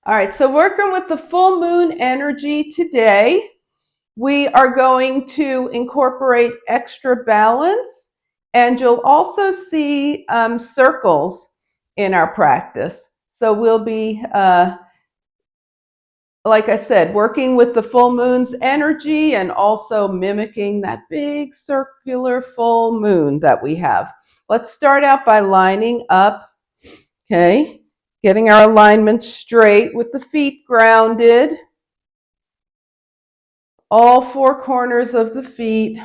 All right, so working with the full moon energy today, we are going to incorporate extra balance, and you'll also see circles in our practice. So we'll be, like I said, working with the full moon's energy and also mimicking that big circular full moon that we have. Let's start out by lining up, okay? Getting our alignment straight with the feet grounded. All four corners of the feet.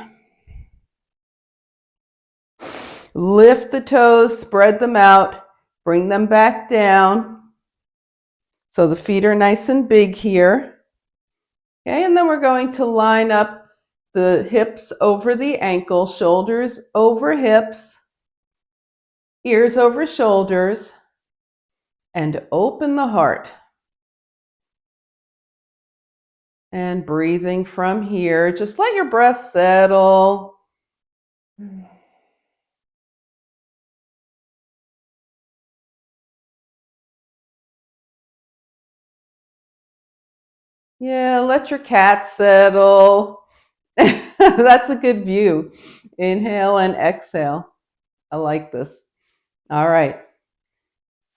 Lift the toes, spread them out, bring them back down. So the feet are nice and big here. Okay, and then we're going to line up the hips over the ankles, shoulders over hips, ears over shoulders, and open the heart. And breathing from here, just let your breath settle. Yeah, let your cat settle. That's a good view. Inhale and exhale. I like this. All right.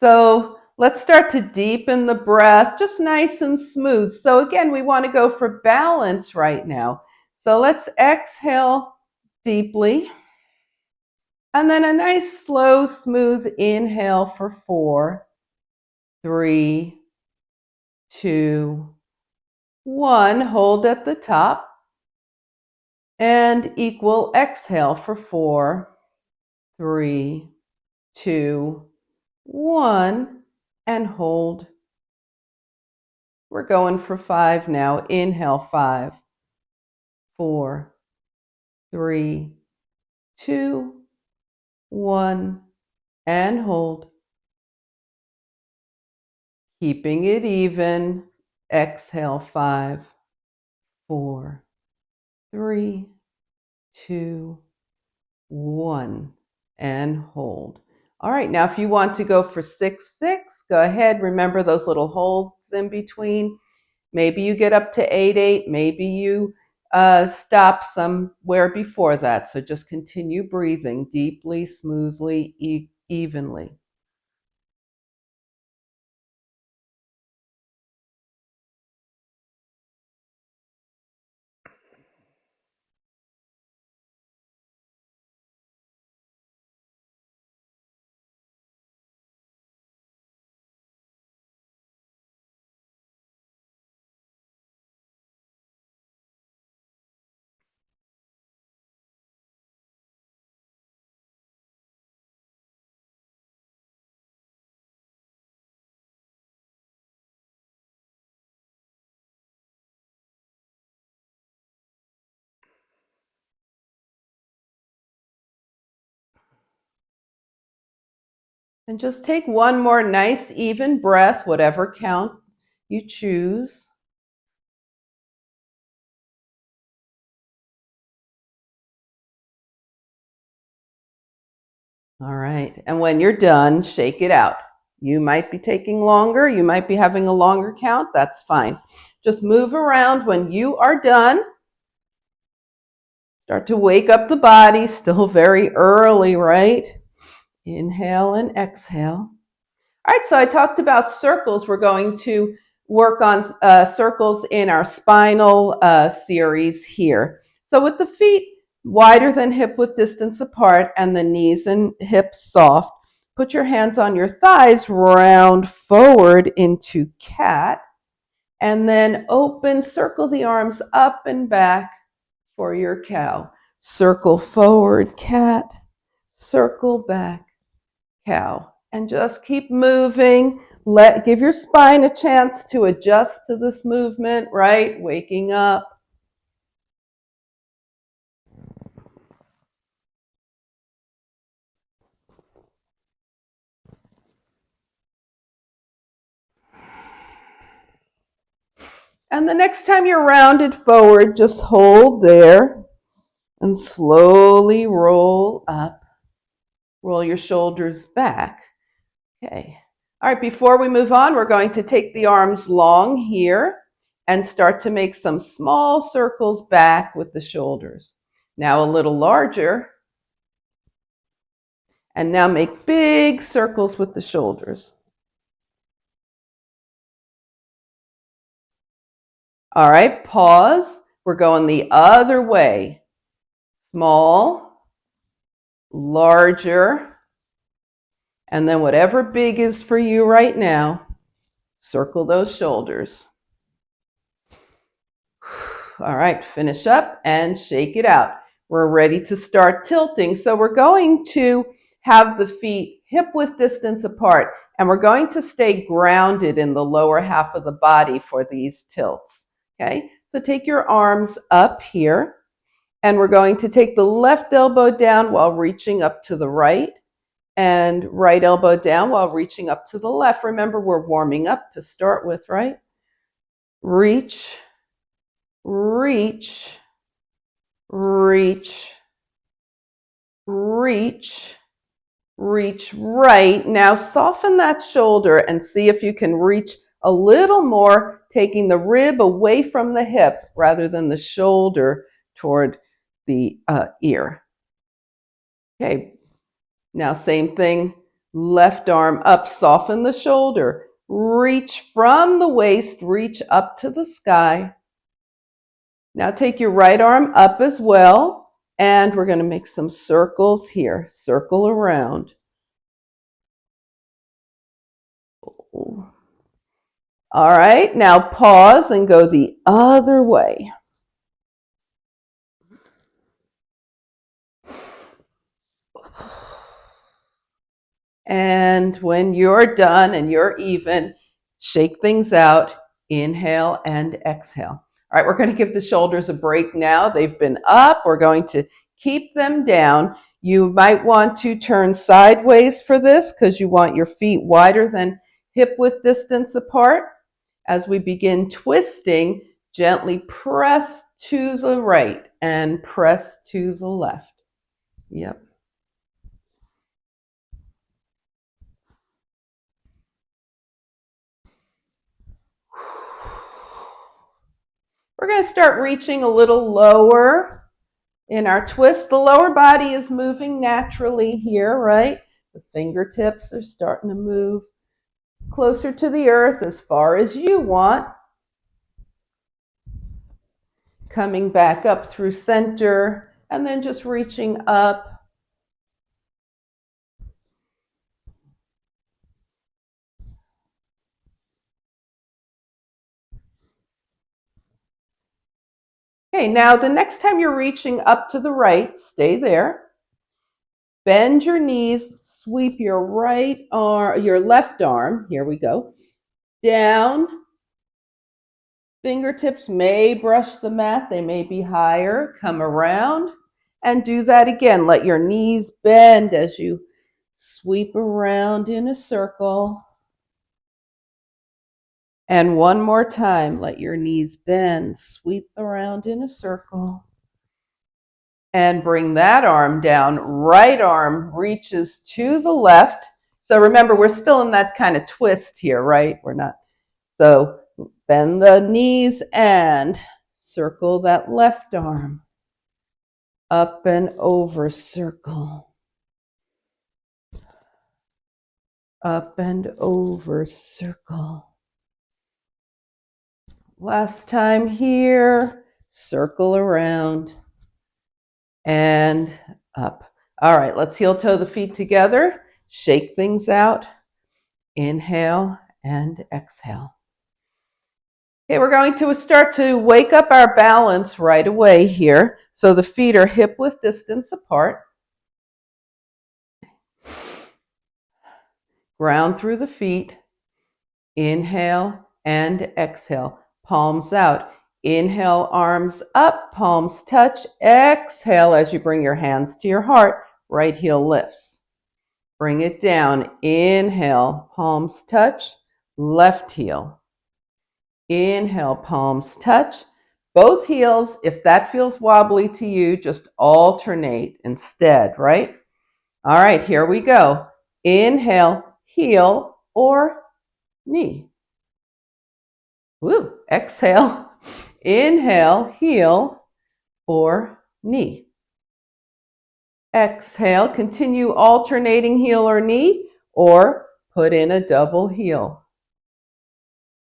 So let's start to deepen the breath, just nice and smooth. So again, we want to go for balance right now. So let's exhale deeply. And then a nice, slow, smooth inhale for 4, 3, 2, 1. Hold at the top. And equal exhale for 4, 3, 2, 1. And hold. We're going for 5 now. Inhale, 5, 4, 3, 2, 1. And hold. Keeping it even. Exhale, 5, 4, 3, 2, 1. And hold. All right, now if you want to go for 6, 6, go ahead. Remember those little holes in between. Maybe you get up to 8, 8. Maybe you stop somewhere before that. So just continue breathing deeply, smoothly, evenly. And just take one more nice, even breath, whatever count you choose. All right. And when you're done, shake it out. You might be taking longer. You might be having a longer count. That's fine. Just move around when you are done. Start to wake up the body. Still very early, right? Inhale and exhale. All right, so I talked about circles. We're going to work on circles in our spinal series here. So with the feet wider than hip width distance apart and the knees and hips soft, put your hands on your thighs, round forward into cat, and then open, circle the arms up and back for your cow. Circle forward, cat, circle back, cow. And just keep moving. Give your spine a chance to adjust to this movement, right? Waking up. And the next time you're rounded forward, just hold there and slowly roll up. Roll your shoulders back. Okay. All right, before we move on, we're going to take the arms long here and start to make some small circles back with the shoulders. Now a little larger. And now make big circles with the shoulders. All right, pause. We're going the other way. Small, larger, and then whatever big is for you right now, circle those shoulders. All right, finish up and shake it out. We're ready to start tilting. So we're going to have the feet hip-width distance apart, and we're going to stay grounded in the lower half of the body for these tilts. Okay, so take your arms up here, and we're going to take the left elbow down while reaching up to the right, and right elbow down while reaching up to the left. Remember, we're warming up to start with, right? Reach, reach, reach, reach, reach right. Now soften that shoulder and see if you can reach a little more, taking the rib away from the hip rather than the shoulder toward the ear. Okay, now same thing, left arm up, soften the shoulder, reach from the waist, reach up to the sky. Now take your right arm up as well, and we're going to make some circles here. Circle around. All right, now pause and go the other way. And when you're done and you're even, shake things out. Inhale and exhale. All right, we're going to give the shoulders a break now. They've been up. We're going to keep them down. You might want to turn sideways for this because you want your feet wider than hip-width distance apart. As we begin twisting, gently press to the right and press to the left. Yep. We're going to start reaching a little lower in our twist. The lower body is moving naturally here, right? The fingertips are starting to move closer to the earth as far as you want. Coming back up through center and then just reaching up. Okay, now the next time you're reaching up to the right, stay there. Bend your knees, sweep your right arm, your left arm, here we go, down. Fingertips may brush the mat, they may be higher. Come around and do that again. Let your knees bend as you sweep around in a circle. And one more time, let your knees bend, sweep around in a circle. And bring that arm down. Right arm reaches to the left. So remember, we're still in that kind of twist here, right? We're not. So bend the knees and circle that left arm. Up and over, circle. Up and over, circle. Last time here, circle around and up. All right, let's heel toe the feet together. Shake things out. Inhale and exhale. Okay, we're going to start to wake up our balance right away here. So the feet are hip-width distance apart. Ground through the feet. Inhale and exhale. Palms out. Inhale, arms up, palms touch. Exhale as you bring your hands to your heart. Right heel lifts. Bring it down. Inhale, palms touch. Left heel. Inhale, palms touch. Both heels, if that feels wobbly to you, just alternate instead, right? All right, here we go. Inhale, heel or knee. Woo. Exhale. Inhale, heel or knee. Exhale, continue alternating heel or knee, or put in a double heel.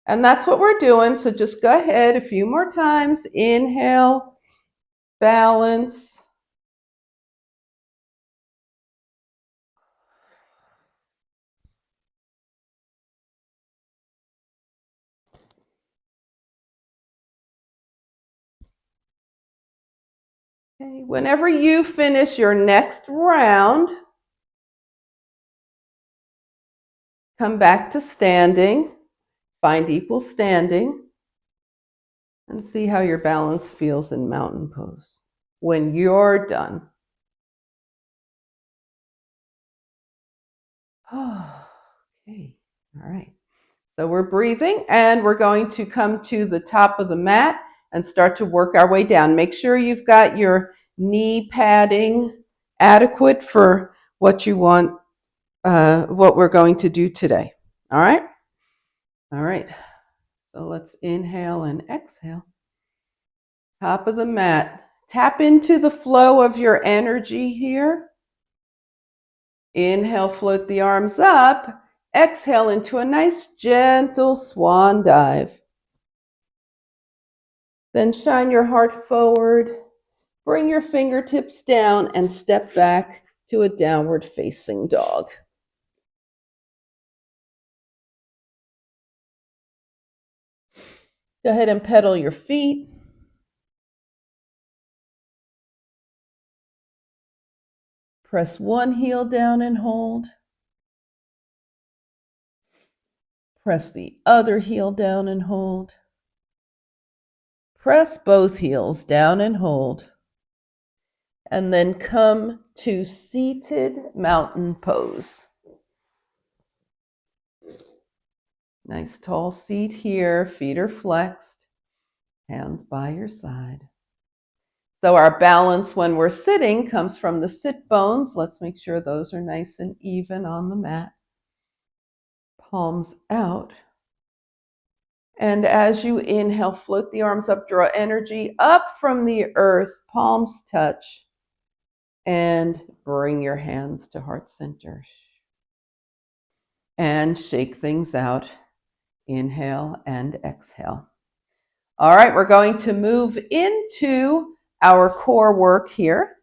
And that's what we're doing, so just go ahead a few more times. Inhale, balance. Okay. Whenever you finish your next round, come back to standing, find equal standing, and see how your balance feels in mountain pose when you're done. Okay, all right. So we're breathing and we're going to come to the top of the mat and start to work our way down. Make sure you've got your knee padding adequate for what you want, what we're going to do today. All right? All right. So let's inhale and exhale. Top of the mat. Tap into the flow of your energy here. Inhale, float the arms up. Exhale into a nice gentle swan dive. Then shine your heart forward. Bring your fingertips down and step back to a downward facing dog. Go ahead and pedal your feet. Press one heel down and hold. Press the other heel down and hold. Press both heels down and hold. And then come to seated mountain pose. Nice tall seat here, feet are flexed, hands by your side. So our balance when we're sitting comes from the sit bones. Let's make sure those are nice and even on the mat. Palms out. And as you inhale, float the arms up, draw energy up from the earth, palms touch, and bring your hands to heart center. And shake things out. Inhale and exhale. All right, we're going to move into our core work here.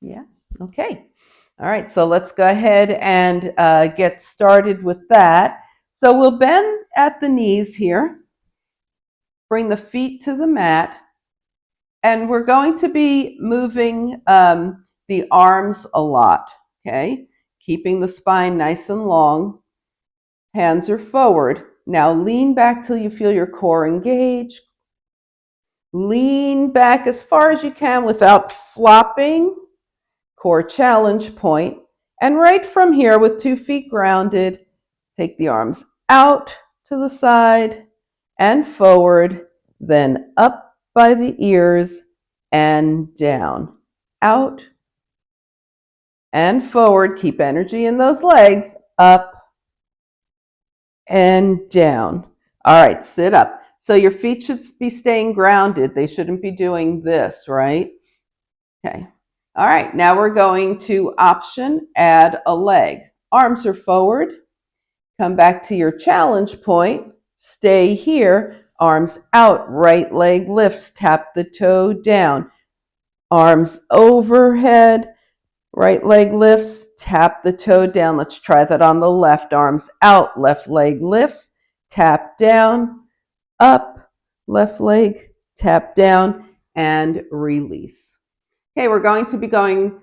Yeah, okay. All right, so let's go ahead and get started with that. So we'll bend at the knees here. Bring the feet to the mat. And we're going to be moving the arms a lot, okay? Keeping the spine nice and long. Hands are forward. Now lean back till you feel your core engage. Lean back as far as you can without flopping. Core challenge point. And right from here, with 2 feet grounded, take the arms out to the side and forward, then up by the ears and down. Out and forward. Keep energy in those legs. Up and down. All right, sit up. So your feet should be staying grounded. They shouldn't be doing this, right? Okay. All right, now we're going to option add a leg. Arms are forward. Come back to your challenge point. Stay here. Arms out. Right leg lifts. Tap the toe down. Arms overhead. Right leg lifts. Tap the toe down. Let's try that on the left. Arms out. Left leg lifts. Tap down. Up. Left leg. Tap down. And release. Okay, we're going to be going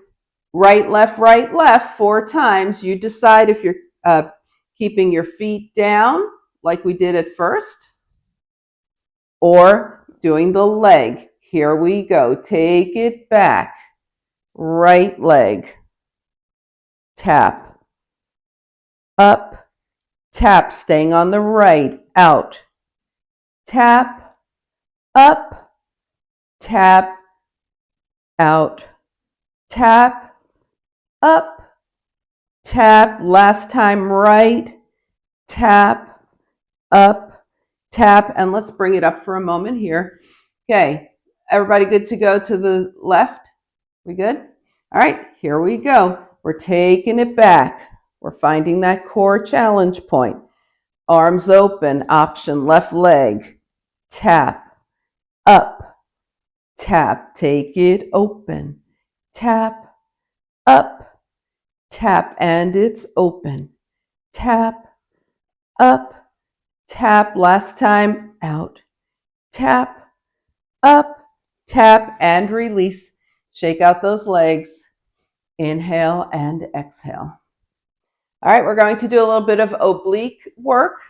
right, left 4 times. You decide if you're keeping your feet down like we did at first or doing the leg. Here we go. Take it back. Right leg. Tap. Up. Tap. Staying on the right. Out. Tap. Up. Tap. Out. Tap. Up. Tap. Last time right. Tap. up, tap, and let's bring it up for a moment here. Okay, everybody good to go to the left? We good? All right, here we go. We're taking it back. We're finding that core challenge point. Arms open, option left leg, tap, up, tap, take it open, tap, up, tap, and it's open, tap, up, tap, last time, out, tap, up, tap, and release. Shake out those legs. Inhale and exhale. All right, we're going to do a little bit of oblique work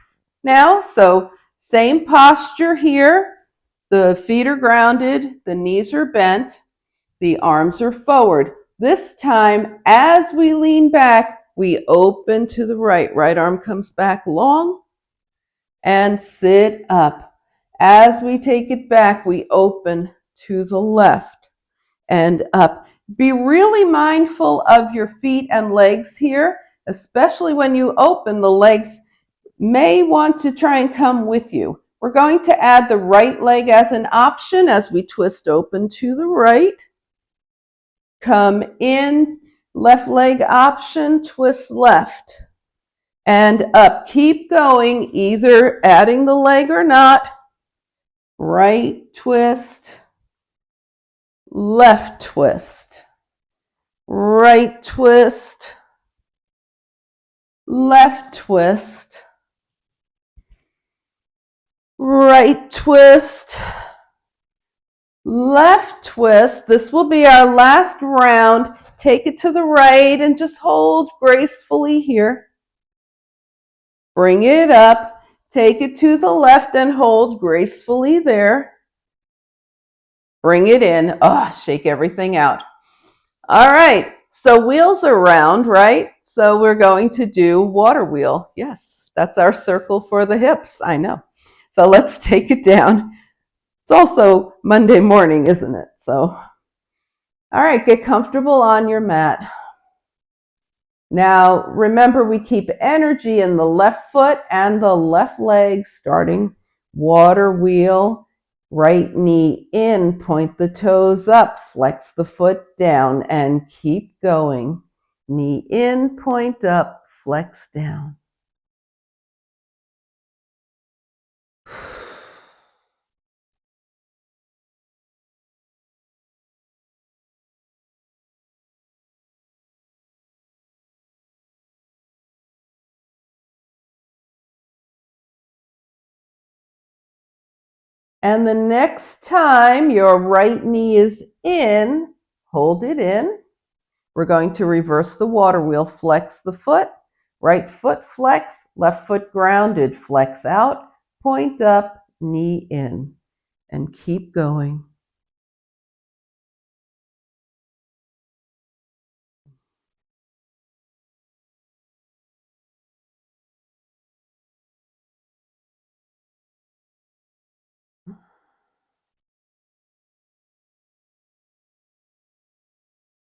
now. So same posture here. The feet are grounded, the knees are bent, the arms are forward. This time, as we lean back, we open to the right. Right arm comes back long and sit up. As we take it back, we open to the left and up. Be really mindful of your feet and legs here, especially when you open. The legs may want to try and come with you. We're going to add the right leg as an option as we twist open to the right. Come in, left leg option, twist left and up. Keep going, either adding the leg or not. Right twist, left twist, right twist, left twist, right twist, left twist. This will be our last round. Take it to the right and just hold gracefully here. Bring it up. Take it to the left and hold gracefully there. Bring it in. Oh, shake everything out. All right. So wheels are round, right? So we're going to do water wheel. Yes, that's our circle for the hips. I know. So let's take it down. It's also Monday morning, isn't it? So, all right, get comfortable on your mat. Now, remember, we keep energy in the left foot and the left leg, starting water wheel, right knee in, point the toes up, flex the foot down, and keep going. Knee in, point up, flex down. And the next time your right knee is in, hold it in. We're going to reverse the water wheel, flex the foot, right foot flex, left foot grounded, flex out, point up, knee in, and keep going.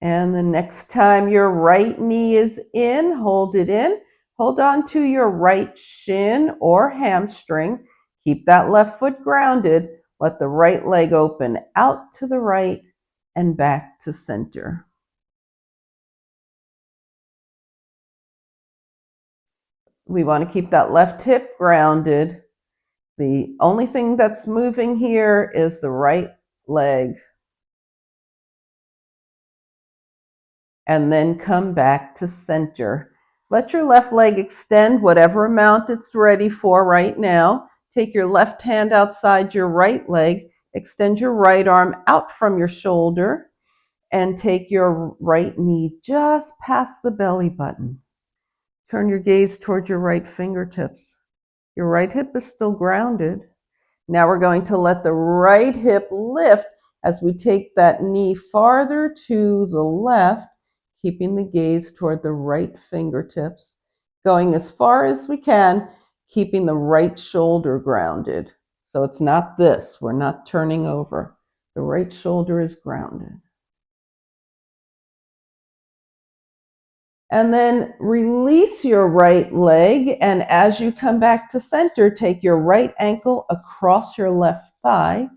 And the next time your right knee is in, hold it in. Hold on to your right shin or hamstring. Keep that left foot grounded. Let the right leg open out to the right and back to center. We want to keep that left hip grounded. The only thing that's moving here is the right leg. And then come back to center. Let your left leg extend whatever amount it's ready for right now. Take your left hand outside your right leg. Extend your right arm out from your shoulder and take your right knee just past the belly button. Turn your gaze toward your right fingertips. Your right hip is still grounded. Now we're going to let the right hip lift as we take that knee farther to the left, keeping the gaze toward the right fingertips, going as far as we can, keeping the right shoulder grounded. So it's not this, we're not turning over. The right shoulder is grounded. And then release your right leg. And as you come back to center, take your right ankle across your left thigh.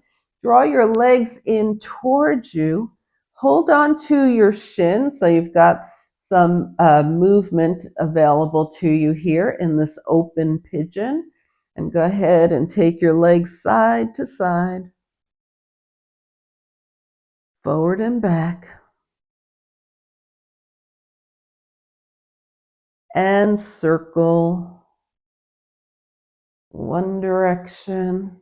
Draw your legs in towards you. Hold on to your shin so you've got some movement available to you here in this open pigeon. And go ahead and take your legs side to side, forward and back, and circle one direction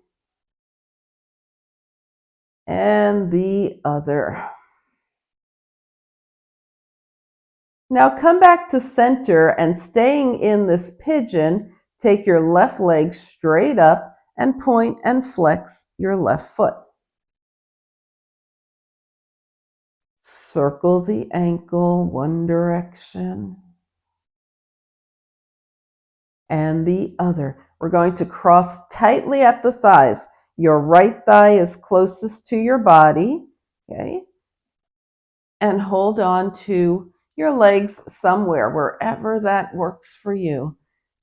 and the other. Now come back to center and staying in this pigeon, take your left leg straight up and point and flex your left foot. Circle the ankle one direction and the other. We're going to cross tightly at the thighs. Your right thigh is closest to your body, okay? And hold on to your legs somewhere, wherever that works for you.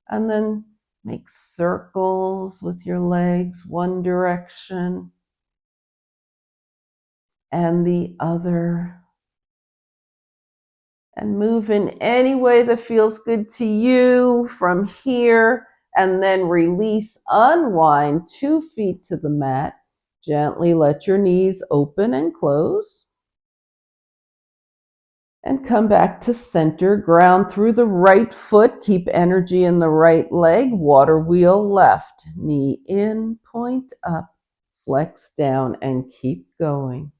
And then make circles with your legs, one direction and the other. And move in any way that feels good to you from here. And then release, unwind 2 feet to the mat. Gently let your knees open and close. And come back to center. Ground through the right foot. Keep energy in the right leg. Water wheel left. Knee in, point up, flex down, and keep going.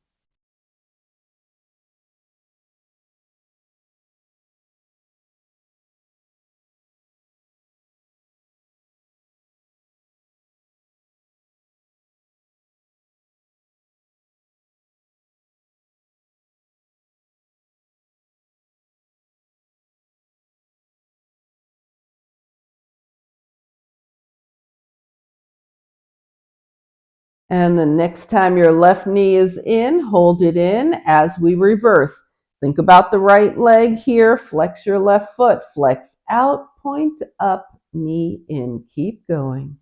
And the next time your left knee is in, hold it in as we reverse. Think about the right leg here. Flex your left foot. Flex out, point up, knee in. Keep going.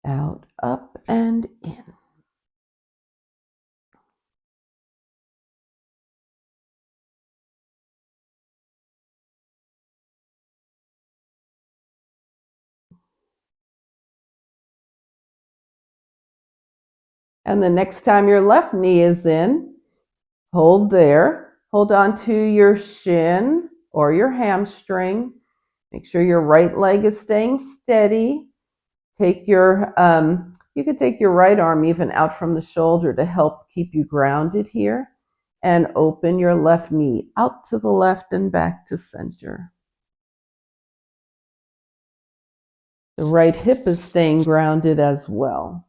Out, up, and in. And the next time your left knee is in, hold there. Hold on to your shin or your hamstring. Make sure your right leg is staying steady. Take your, you could take your right arm even out from the shoulder to help keep you grounded here. And open your left knee out to the left and back to center. The right hip is staying grounded as well.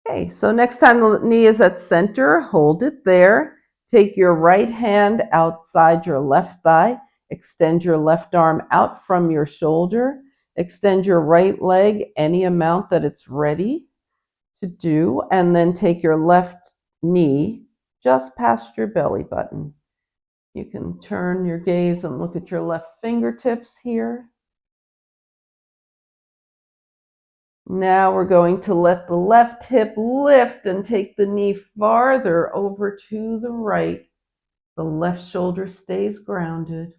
Okay, so next time the knee is at center, hold it there. Take your right hand outside your left thigh. Extend your left arm out from your shoulder. Extend your right leg any amount that it's ready to do. And then take your left knee just past your belly button. You can turn your gaze and look at your left fingertips here. Now we're going to let the left hip lift and take the knee farther over to the right. The left shoulder stays grounded.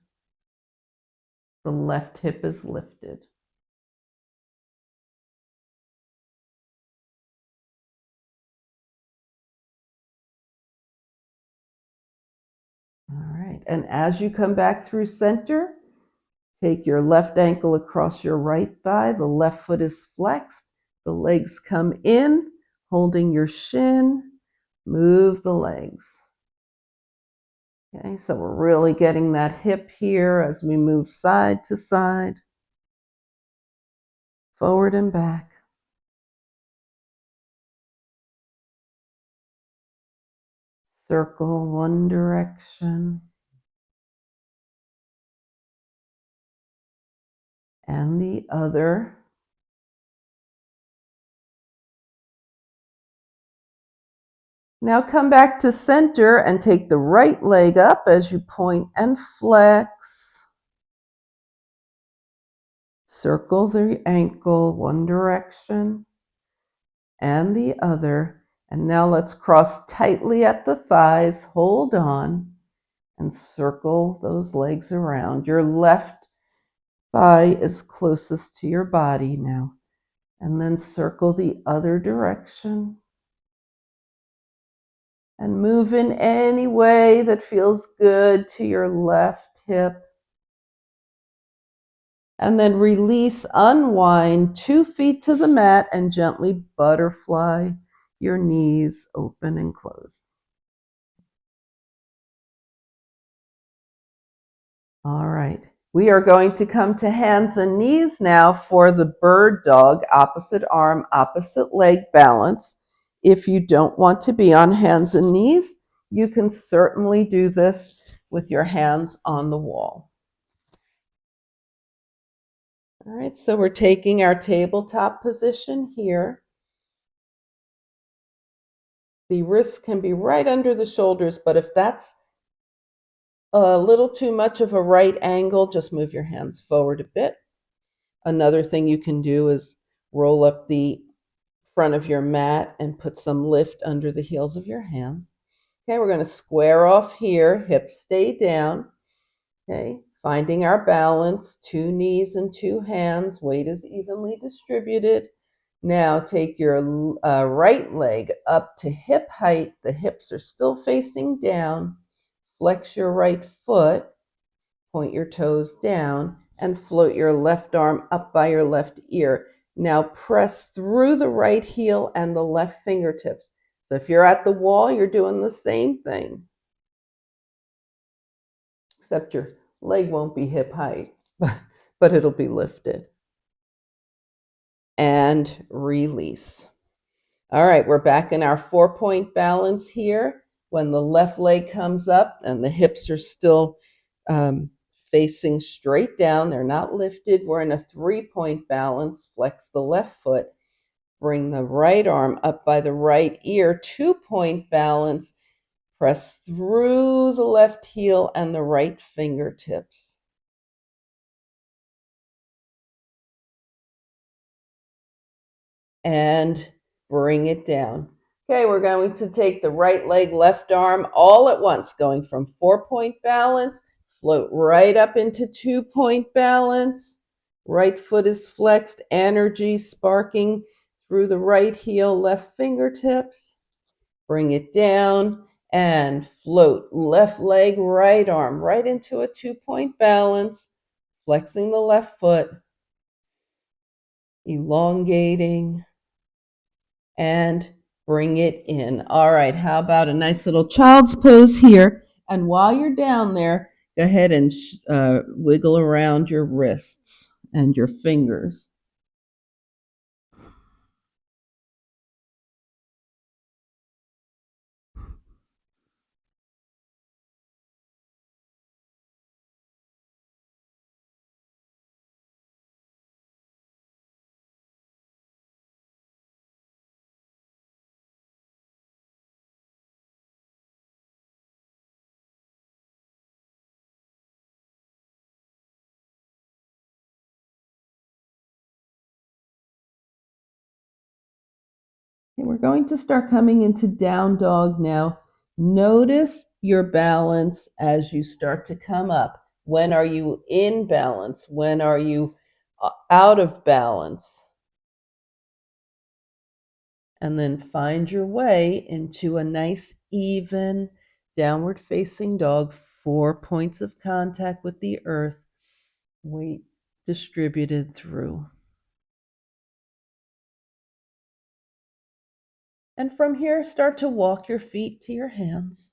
The left hip is lifted. All right, and as you come back through center, take your left ankle across your right thigh. The left foot is flexed. The legs come in, holding your shin. Move the legs. Okay, so we're really getting that hip here as we move side to side, forward and back. Circle one direction and the other. Now come back to center and take the right leg up as you point and flex. Circle the ankle one direction and the other. And now let's cross tightly at the thighs. Hold on and circle those legs around. Your left thigh is closest to your body now. And then circle the other direction. And move in any way that feels good to your left hip. And then release, unwind 2 feet to the mat and gently butterfly your knees open and closed. All right. We are going to come to hands and knees now for the bird dog, opposite arm, opposite leg balance. If you don't want to be on hands and knees, you can certainly do this with your hands on the wall. All right, so we're taking our tabletop position here. The wrists can be right under the shoulders, but if that's a little too much of a right angle, just move your hands forward a bit. Another thing you can do is roll up the front of your mat and put some lift under the heels of your hands. Okay, we're going to square off here, hips stay down. Okay, finding our balance, 2 knees and 2 hands, weight is evenly distributed. Now take your right leg up to hip height. The hips are still facing down. Flex your right foot, point your toes down, and float your left arm up by your left ear. Now press through the right heel and the left fingertips. So if you're at the wall, you're doing the same thing, except your leg won't be hip height, but it'll be lifted. And release. All right, we're back in our 4-point balance here. When the left leg comes up and the hips are still facing straight down, they're not lifted, we're in a 3-point balance. Flex the left foot, bring the right arm up by the right ear, 2-point balance. Press through the left heel and the right fingertips. And bring it down. Okay, we're going to take the right leg, left arm all at once, going from 4-point balance, float right up into 2-point balance. Right foot is flexed, energy sparking through the right heel, left fingertips. Bring it down and float left leg, right arm right into a 2-point balance, flexing the left foot, elongating, and bring it in. All right, how about a nice little child's pose here? And while you're down there, go ahead and wiggle around your wrists and your fingers. And we're going to start coming into down dog now. Notice your balance as you start to come up. When are you in balance? When are you out of balance? And then find your way into a nice, even, downward facing dog, 4 points of contact with the earth, weight distributed through. And from here, start to walk your feet to your hands.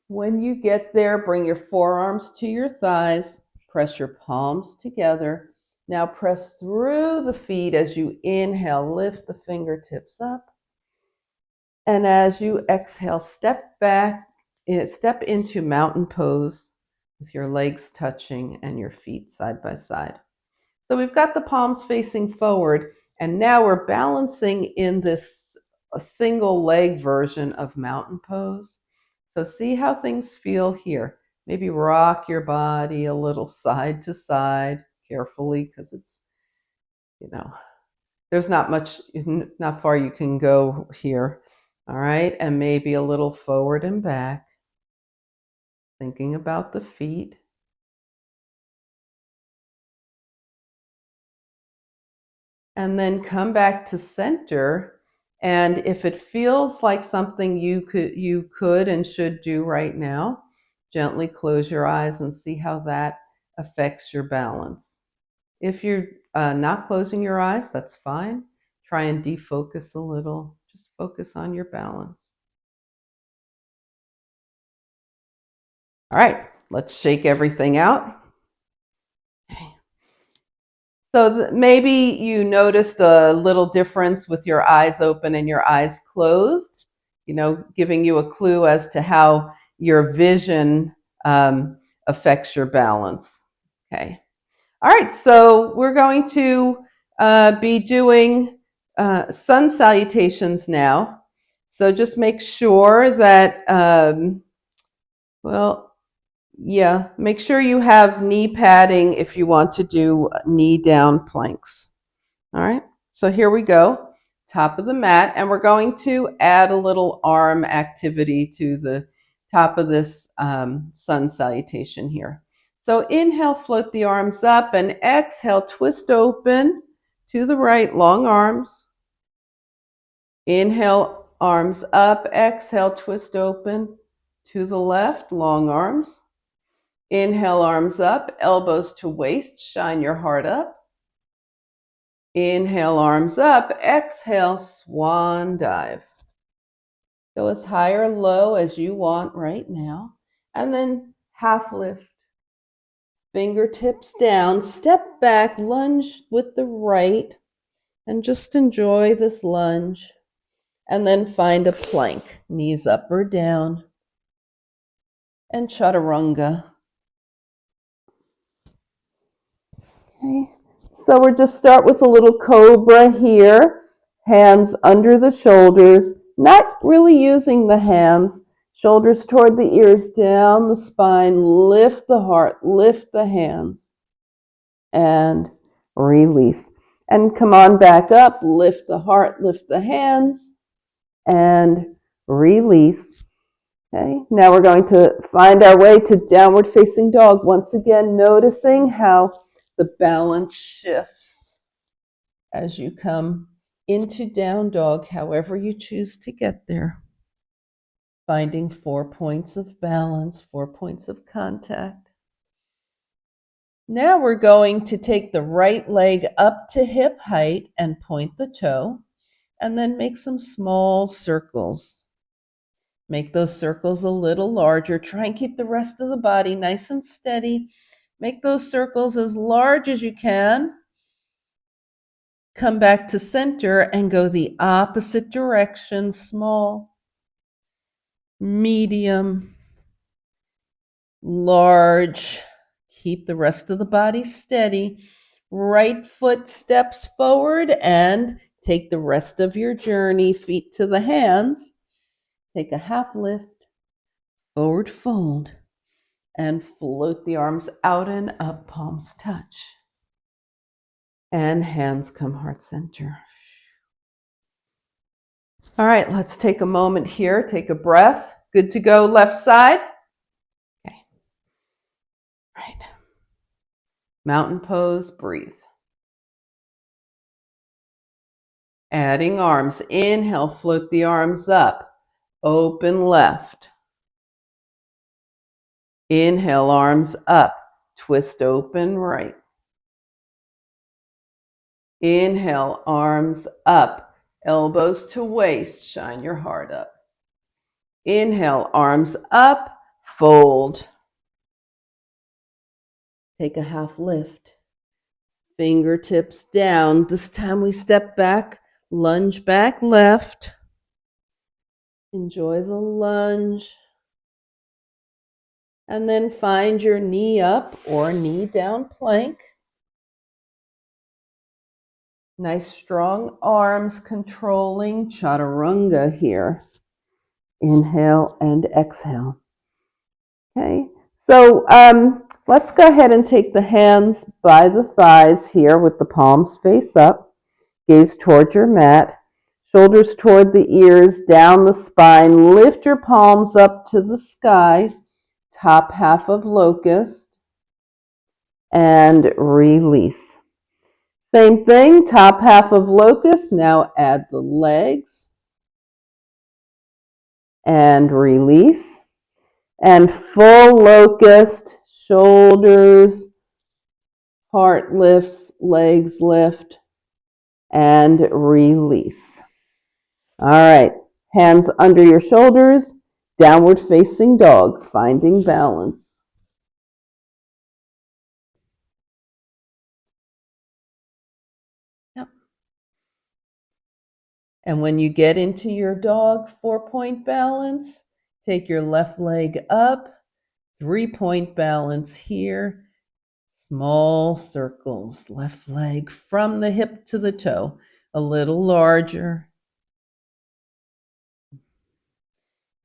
When you get there, bring your forearms to your thighs, press your palms together. Now press through the feet as you inhale, lift the fingertips up. And as you exhale, step back, step into mountain pose with your legs touching and your feet side by side. So we've got the palms facing forward, and now we're balancing in this a single leg version of mountain pose. So see how things feel here. Maybe rock your body a little side to side carefully because it's, you know, there's not far you can go here. All right, and maybe a little forward and back, thinking about the feet. And then come back to center. And if it feels like something you could and should do right now, gently close your eyes and see how that affects your balance. If you're not closing your eyes, that's fine. Try and defocus a little. Just focus on your balance. All right, let's shake everything out. Okay. So maybe you noticed a little difference with your eyes open and your eyes closed, giving you a clue as to how your vision affects your balance. Okay. All right, so we're going to be doing sun salutations now. So just make sure that, make sure you have knee padding if you want to do knee down planks. All right, so here we go, top of the mat, and we're going to add a little arm activity to the top of this sun salutation here. So inhale, float the arms up, and exhale, twist open to the right, long arms. Inhale, arms up, exhale, twist open to the left, long arms. Inhale, arms up, elbows to waist, shine your heart up. Inhale, arms up, exhale, swan dive. Go as high or low as you want right now. And then half lift. Fingertips down, step back, lunge with the right, and just enjoy this lunge. And then find a plank, knees up or down, and chaturanga. Okay, so we'll just start with a little cobra here, hands under the shoulders, not really using the hands, shoulders toward the ears, down the spine, lift the heart, lift the hands, and release. And come on back up, lift the heart, lift the hands, and release. Okay, now we're going to find our way to downward facing dog. Once again, noticing how the balance shifts as you come into down dog, however you choose to get there. Finding 4 points of balance, 4 points of contact. Now we're going to take the right leg up to hip height and point the toe, and then make some small circles. Make those circles a little larger. Try and keep the rest of the body nice and steady. Make those circles as large as you can. Come back to center and go the opposite direction. Small, medium, large. Keep the rest of the body steady. Right foot steps forward and take the rest of your journey, feet to the hands. Take a half lift, forward fold, and float the arms out and up, palms touch. And hands come heart center. All right, let's take a moment here. Take a breath. Good to go, left side. Okay. All right. Mountain pose, breathe. Adding arms. Inhale, float the arms up. Open left. Inhale, arms up. Twist open right. Inhale, arms up. Elbows to waist. Shine your heart up. Inhale, arms up. Fold. Take a half lift. Fingertips down. This time we step back, lunge back left. Enjoy the lunge. And then find your knee up or knee down plank. Nice strong arms controlling chaturanga here. Inhale and exhale. Okay, so let's go ahead and take the hands by the thighs here with the palms face up. Gaze toward your mat. Shoulders toward the ears, down the spine. Lift your palms up to the sky. Top half of locust. And release. Same thing, top half of locust. Now add the legs. And release. And full locust, shoulders, heart lifts, legs lift, and release. All right, hands under your shoulders, downward facing dog, finding balance. Yep. And when you get into your dog 4-point balance, take your left leg up, 3-point balance here. Small circles, left leg from the hip to the toe, a little larger.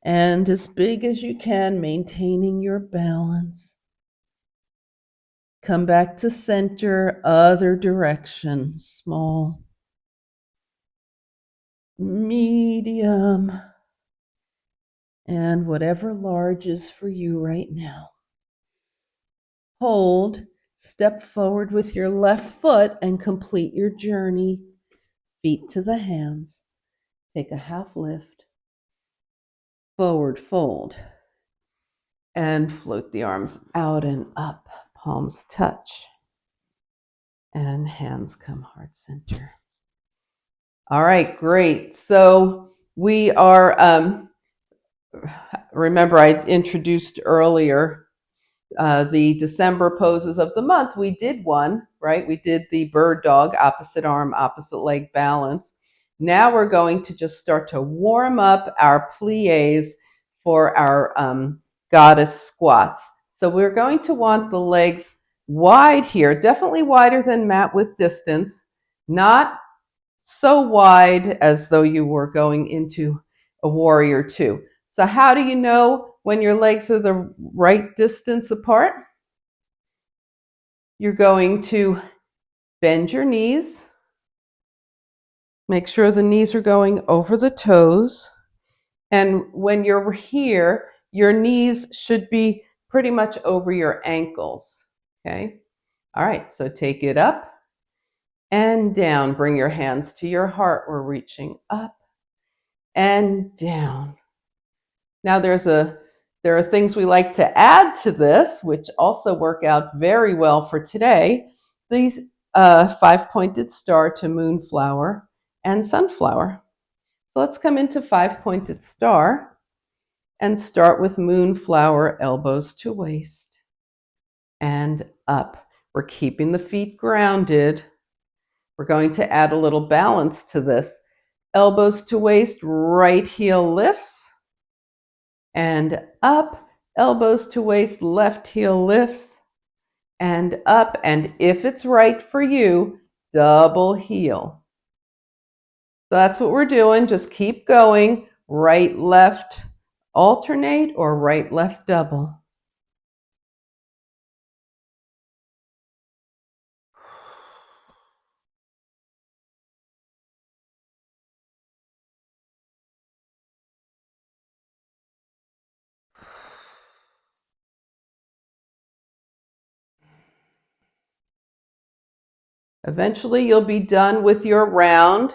And as big as you can, maintaining your balance. Come back to center, other direction, small, medium, and whatever large is for you right now. Hold, step forward with your left foot and complete your journey. Feet to the hands. Take a half lift. Forward fold. And float the arms out and up. Palms touch. And hands come heart center. All right, great. So we are, remember I introduced earlier the December poses of the month. We did one, right? We did the bird dog, opposite arm, opposite leg balance. Now we're going to just start to warm up our plies for our goddess squats. So we're going to want the legs wide here, definitely wider than mat width distance, not so wide as though you were going into a warrior two. So how do you know when your legs are the right distance apart? You're going to bend your knees. Make sure the knees are going over the toes. And when you're here, your knees should be pretty much over your ankles. Okay? All right, so take it up and down. Bring your hands to your heart. We're reaching up and down. Now there are things we like to add to this, which also work out very well for today. These 5-pointed star to moonflower and sunflower. So let's come into 5-pointed star and start with moonflower, elbows to waist and up. We're keeping the feet grounded. We're going to add a little balance to this. Elbows to waist, right heel lifts and up, elbows to waist, left heel lifts and up. And if it's right for you, double heel. So that's what we're doing. Just keep going. Right, left, alternate, or right, left, double. Eventually, you'll be done with your round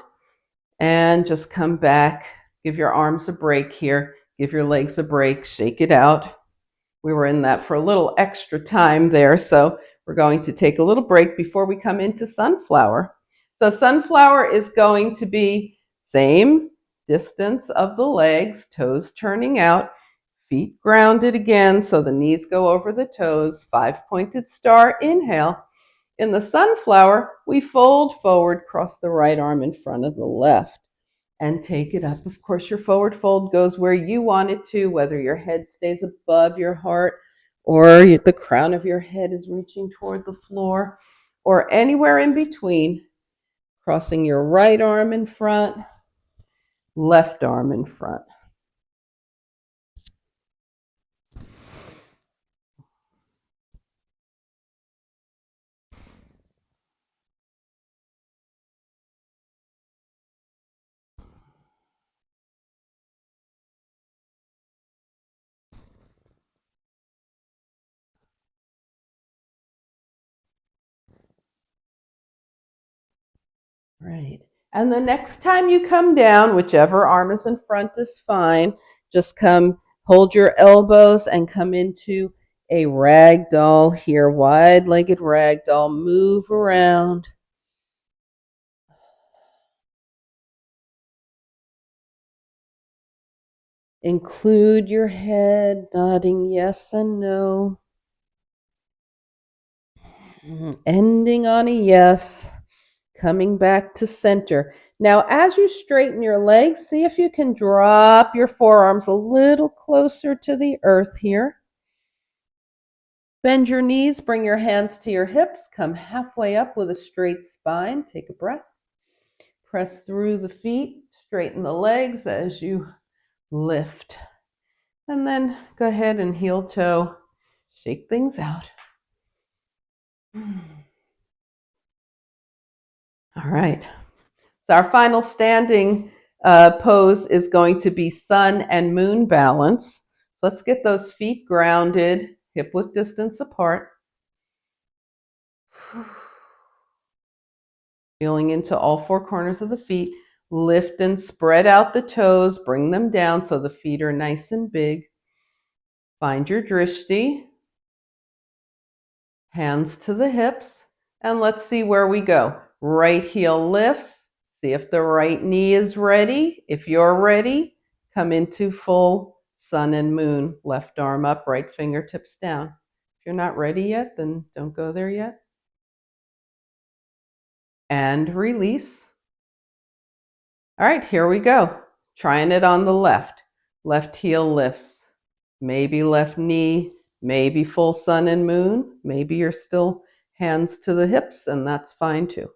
and just come back. Give your arms a break here. Give your legs a break. Shake it out. We were in that for a little extra time there, so we're going to take a little break before we come into sunflower. So sunflower is going to be same distance of the legs, toes turning out, feet grounded again, so the knees go over the toes, 5-pointed star, inhale. In the sunflower, we fold forward, cross the right arm in front of the left, and take it up. Of course, your forward fold goes where you want it to, whether your head stays above your heart or the crown of your head is reaching toward the floor or anywhere in between. Crossing your right arm in front, left arm in front. Right. And the next time you come down, whichever arm is in front is fine. Just hold your elbows and come into a ragdoll here, wide-legged ragdoll. Move around. Include your head, nodding yes and no. Ending on a yes. Coming back to center. Now, as you straighten your legs, see if you can drop your forearms a little closer to the earth here. Bend your knees, bring your hands to your hips, come halfway up with a straight spine. Take a breath. Press through the feet, straighten the legs as you lift. And then go ahead and heel toe, shake things out. All right. So our final standing pose is going to be sun and moon balance. So let's get those feet grounded, hip width distance apart. Feeling into all four corners of the feet. Lift and spread out the toes, bring them down so the feet are nice and big. Find your drishti. Hands to the hips. And let's see where we go. Right heel lifts. See if the right knee is ready. If you're ready, come into full sun and moon. Left arm up, right fingertips down. If you're not ready yet, then don't go there yet. And release. All right, here we go. Trying it on the left. Left heel lifts. Maybe left knee, maybe full sun and moon. Maybe you're still hands to the hips, and that's fine too.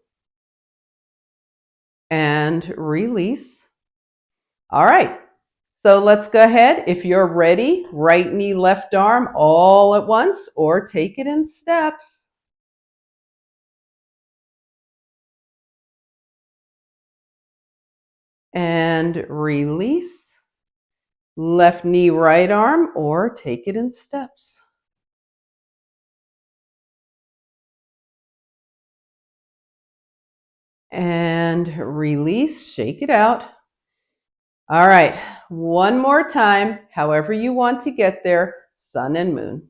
And release. All right, so let's go ahead. If you're ready, right knee, left arm all at once, or take it in steps. And release. Left knee, right arm, or take it in steps. And release, shake it out. All right, one more time, however you want to get there, sun and moon.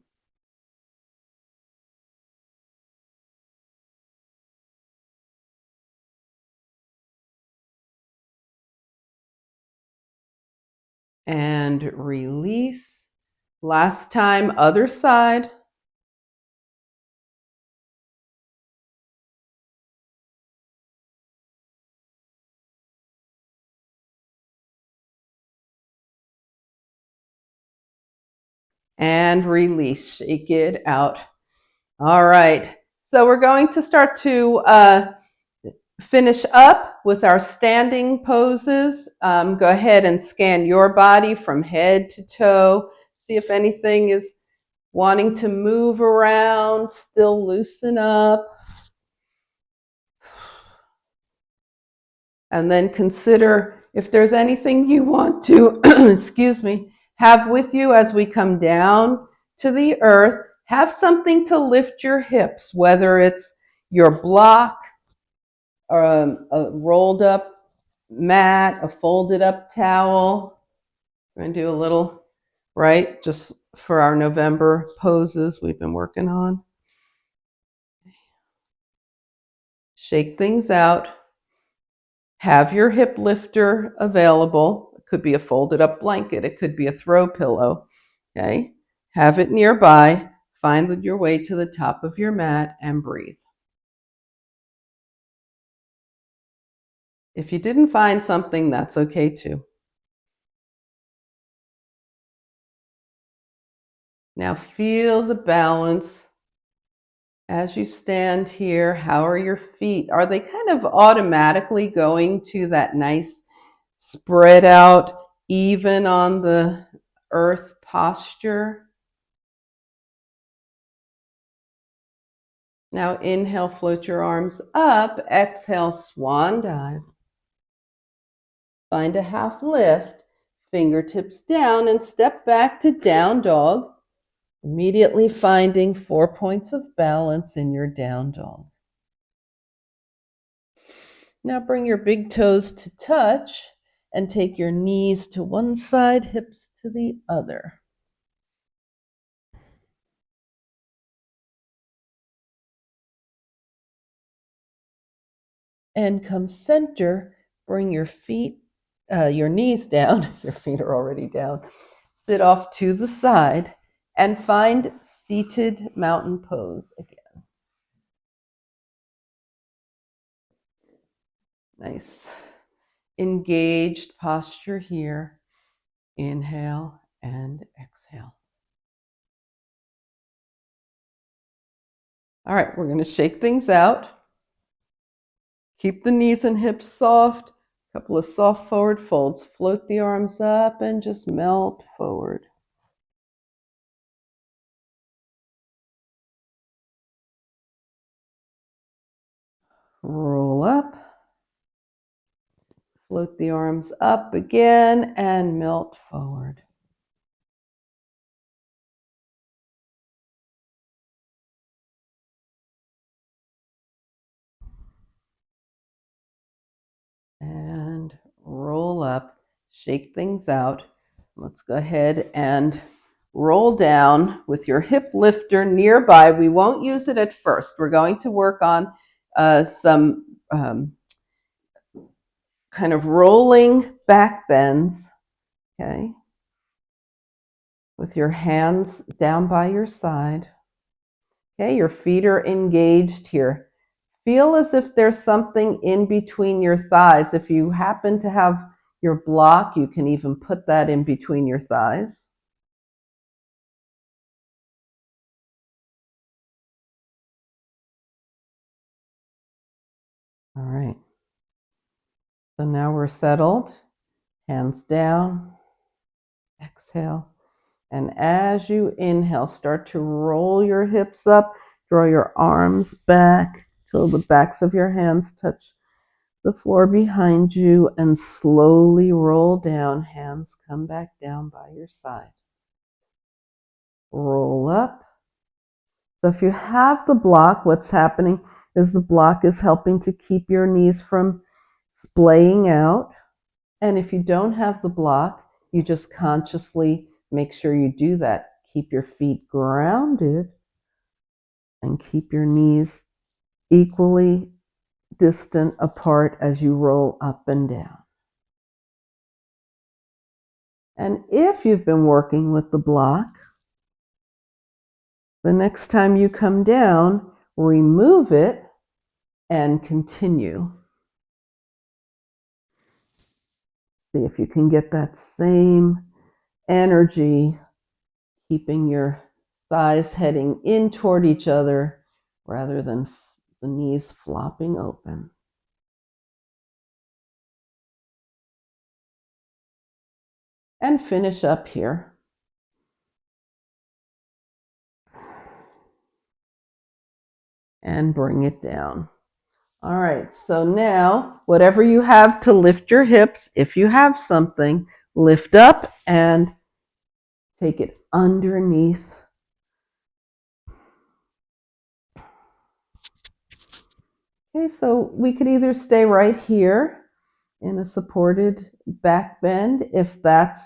And release. Last time, other side. And release, shake it out. All right, so we're going to start to finish up with our standing poses. Go ahead and scan your body from head to toe. See if anything is wanting to move around, still loosen up. And then consider if there's anything you want to, excuse me, have with you as we come down to the earth. Have something to lift your hips, whether it's your block, or a rolled up mat, a folded up towel. We're going to do a little, right, just for our November poses we've been working on. Shake things out. Have your hip lifter available. It could be a folded up blanket. It could be a throw pillow. Okay. Have it nearby. Find your way to the top of your mat and breathe. If you didn't find something, that's okay too. Now feel the balance As you stand here, how are your feet? Are they kind of automatically going to that nice spread out, even on the earth posture? Now inhale, float your arms up. Exhale, swan dive. Find a half lift, fingertips down, and step back to down dog. Immediately finding 4 points of balance in your down dog. Now bring your big toes to touch and take your knees to one side, hips to the other. And come center, bring your knees down, your feet are already down. Sit off to the side and find seated mountain pose again. Nice engaged posture here. Inhale and exhale. All right, we're going to shake things out. Keep the knees and hips soft. A couple of soft forward folds. Float the arms up and just melt forward. Roll up. Float the arms up again and melt forward. And roll up. Shake things out. Let's go ahead and roll down with your hip lifter nearby. We won't use it at first. We're going to work on some kind of rolling back bends, okay, with your hands down by your side. Okay, your feet are engaged here. Feel as if there's something in between your thighs. If you happen to have your block, you can even put that in between your thighs. All right. So now we're settled. Hands down. Exhale. And as you inhale, start to roll your hips up. Draw your arms back till the backs of your hands touch the floor behind you, and slowly roll down. Hands come back down by your side. Roll up. So if you have the block, what's happening is the block is helping to keep your knees from splaying out. And if you don't have the block, you just consciously make sure you do that. Keep your feet grounded and keep your knees equally distant apart as you roll up and down. And if you've been working with the block, the next time you come down, remove it and continue. See if you can get that same energy, keeping your thighs heading in toward each other rather than the knees flopping open. And finish up here. And bring it down. All right, so now whatever you have to lift your hips, if you have something, lift up and take it underneath. Okay, so we could either stay right here in a supported back bend if that's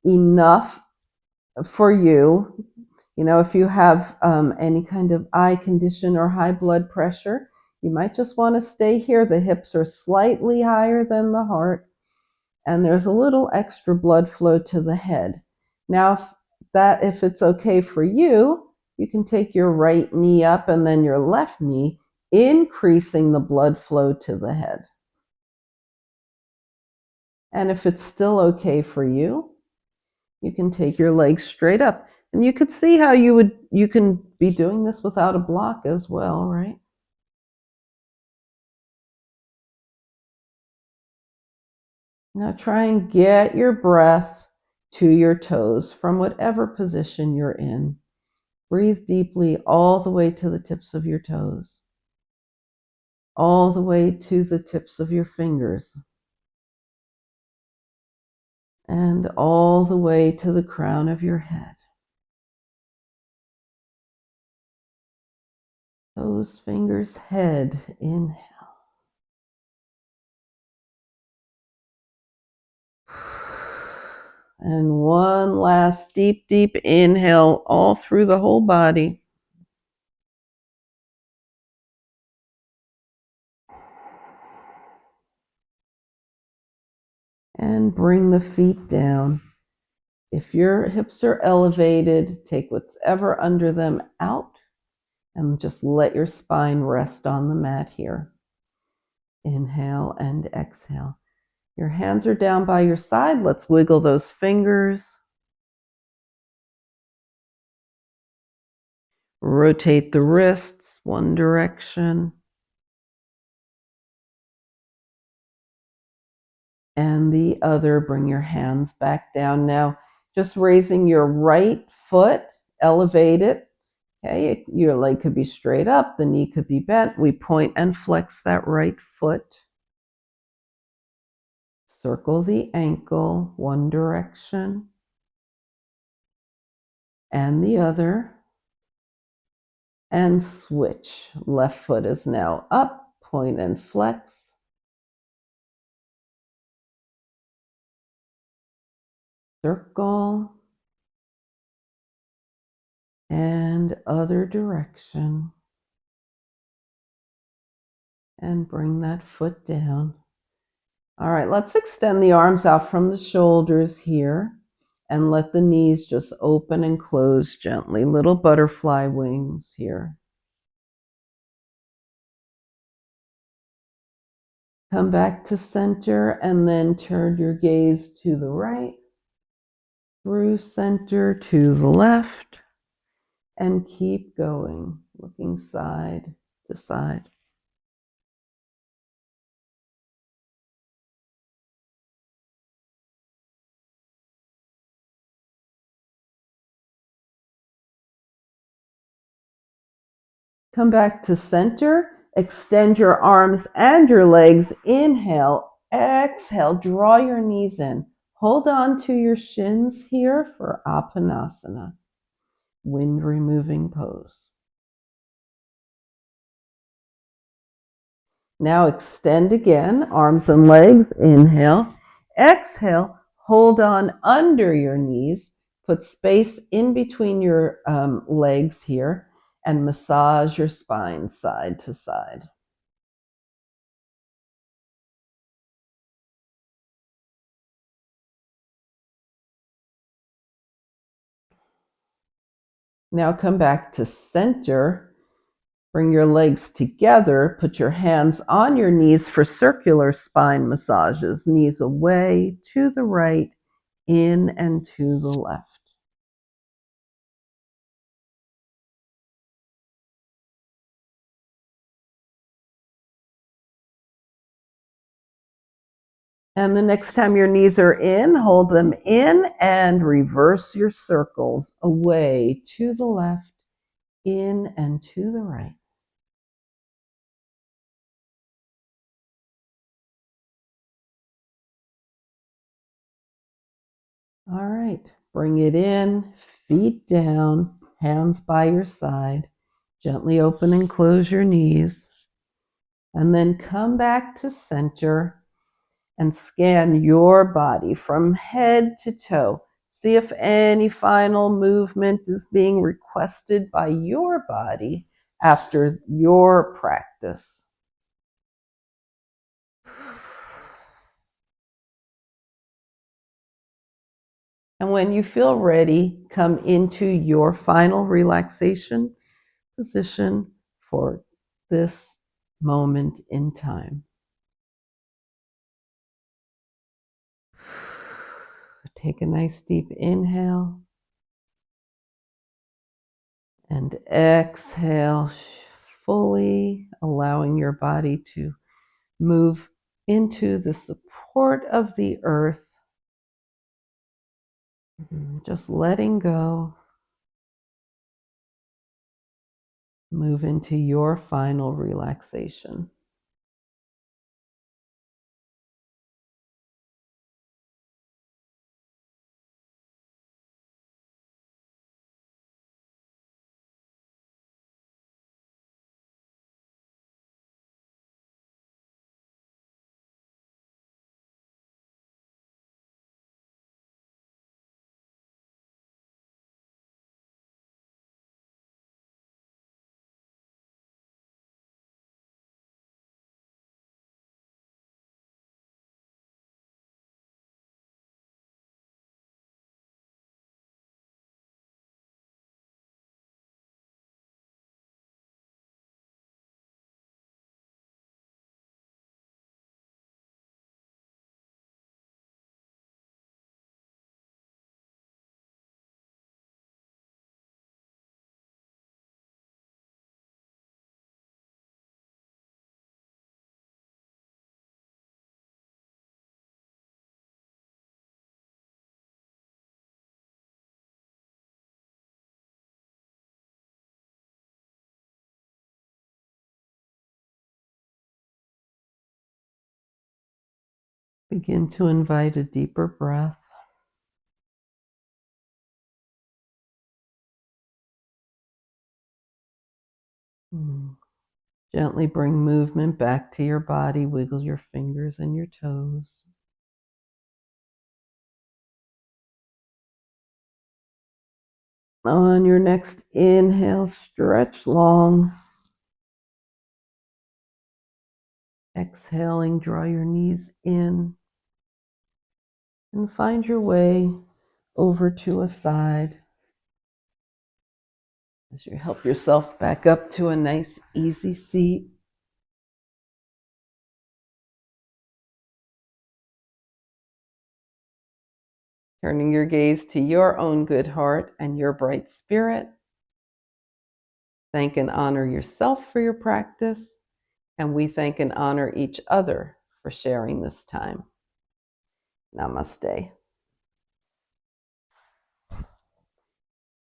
enough for you. You know, if you have any kind of eye condition or high blood pressure, you might just want to stay here. The hips are slightly higher than the heart, and there's a little extra blood flow to the head. Now, if it's okay for you, you can take your right knee up and then your left knee, increasing the blood flow to the head. And if it's still okay for you, you can take your legs straight up And you could see how you can be doing this without a block as well, right? Now try and get your breath to your toes from whatever position you're in. Breathe deeply all the way to the tips of your toes, all the way to the tips of your fingers, and all the way to the crown of your head. Toes, fingers, head. Inhale. And one last deep, deep inhale all through the whole body. And bring the feet down. If your hips are elevated, take whatever under them out and just let your spine rest on the mat here. Inhale and exhale. Your hands are down by your side. Let's wiggle those fingers. Rotate the wrists one direction and the other. Bring your hands back down. Now, just raising your right foot, elevate it. Okay, your leg could be straight up, the knee could be bent. We point and flex that right foot. Circle the ankle one direction and the other. And switch. Left foot is now up, point and flex. Circle. And other direction. And bring that foot down. All right, let's extend the arms out from the shoulders here and let the knees just open and close gently. Little butterfly wings here. Come back to center and then turn your gaze to the right, through center to the left, and keep going, looking side to side. Come back to center. Extend your arms and your legs. Inhale, exhale, draw your knees in. Hold on to your shins here for Apanasana, wind removing pose. Now extend again, arms and legs. Inhale, exhale, hold on under your knees. Put space in between your legs here and massage your spine side to side. Now come back to center. Bring your legs together. Put your hands on your knees for circular spine massages. Knees away, to the right, in and to the left. And the next time your knees are in, hold them in and reverse your circles away, to the left, in and to the right. All right, bring it in, feet down, hands by your side. Gently open and close your knees. And then come back to center and scan your body from head to toe. See if any final movement is being requested by your body after your practice. And when you feel ready, come into your final relaxation position for this moment in time. Take a nice deep inhale And exhale fully, allowing your body to move into the support of the earth. Just letting go. Move into your final relaxation. Begin to invite a deeper breath. Gently bring movement back to your body. Wiggle your fingers and your toes. On your next inhale, stretch long. Exhaling, draw your knees in and find your way over to a side as you help yourself back up to a nice, easy seat. Turning your gaze to your own good heart and your bright spirit. Thank and honor yourself for your practice, and we thank and honor each other for sharing this time. Namaste.